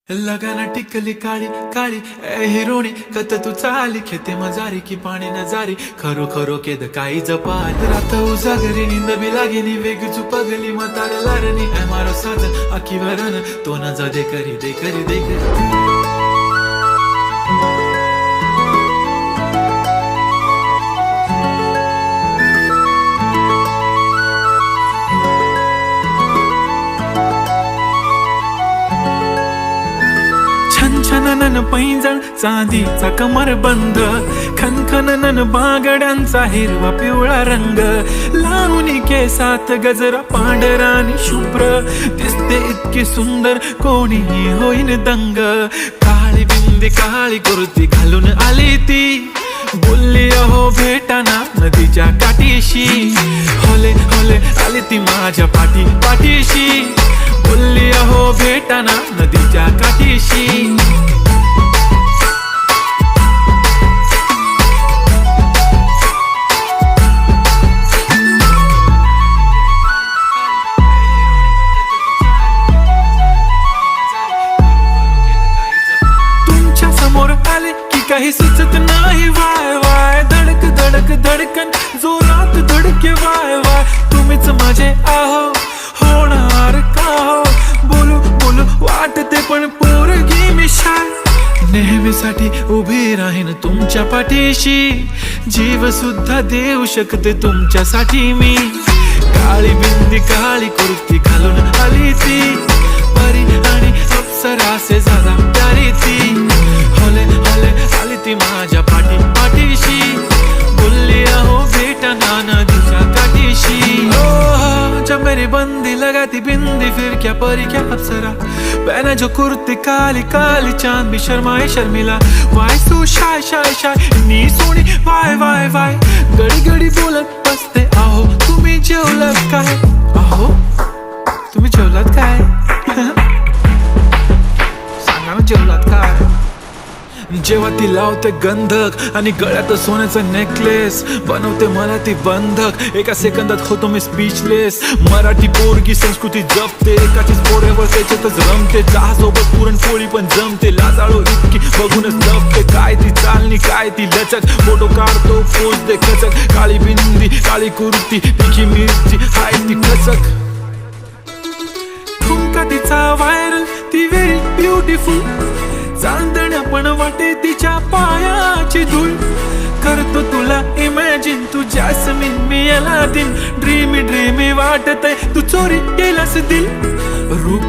लगाना टिकली काळी काळी ए हिरोणी कत तू चाली खेते मजारी की पाणी नजारी खरो खरो केद काही जपाल रात उजागरी निंद बी लागेनी वेग चुपगली म्हाताऱ्या लारणी ए मारो साजन आखी वरण तो न जा दे करी दे करी दे करी छनछनन पैंजण चांदीचा कमर बंद खनखनन बांगड्यांचा हिरवा पिवळा रंग लावणी केसात गजरा पांढरा आणि शुभ्र दिसते इतकी सुंदर कोणीही होईन दंग काळी बिंदी काळी कुर्ती घालून आली ती बोलली अहो भेटाना नदीच्या काठीशी होले होले आली ती माझ्या पाठीशी बोलली अहो भेटाना नदीच्या काठीशी तुमच्या समोर आले की काही सुचत नाही वाय वाय धडक धडक धडकन जोरात धडके वाय वाय तुम्हीच माझे आहो होणार का हो बोलू बोलू वाटते पण पोरगी मी शाय नेहमीसाठी उभी राहीन तुमच्या पाठीशी जीव सुद्धा देऊ शकते तुमच्यासाठी मी काळी बिंदी काळी कुर्ती घालून आली ती परी आणि अप्सरासे झाला प्यारी ती होले होले आली ती माझ्या पाठीशी बोलली अहो भेटना नदीच्या काठीशी जब मेरी बंदी लगाती बिंदी फिर क्या परी क्या अप्सरा पहना जो कुर्ती काली काली चांद भी शर्माए शर्मिला why so shy shy shy नी सोनी वाय वाय वाय गडी गडी बोलत बसते आहो तुम्ही जेवलात काय आहो तुम्ही जेवलात काय सांगा ना जेवलात काय जेव्हा ती लावते गंधक आणि गळ्यात सोन्याचं नेकलेस बनवते मला ती बंधक एका सेकंदात होतो मी स्पीचलेस मराठी पोरगी संस्कृती जपते एकाचीच पोरेवर त्याच्यातच रमते चहासोबत पुरणपोळी पण जमते लाजाळू इतकी बघूनच जपते काय ती चालणी काय ती लचक फोटो काढतो पोज दे खचक काळी बिंदी काळी कुर्ती तिखी मिरची हाय ती खचक ठुमका तिचा व्हायरल ती व्हेरी ब्युटिफुल चांदण्या पण वाटे तिच्या पायाची धूळ करतो तुला इमॅजिन तू जॅस्मिन मी अलादीन ड्रीमी ड्रीमी वाटतय तू चोरी केलास दिल रूप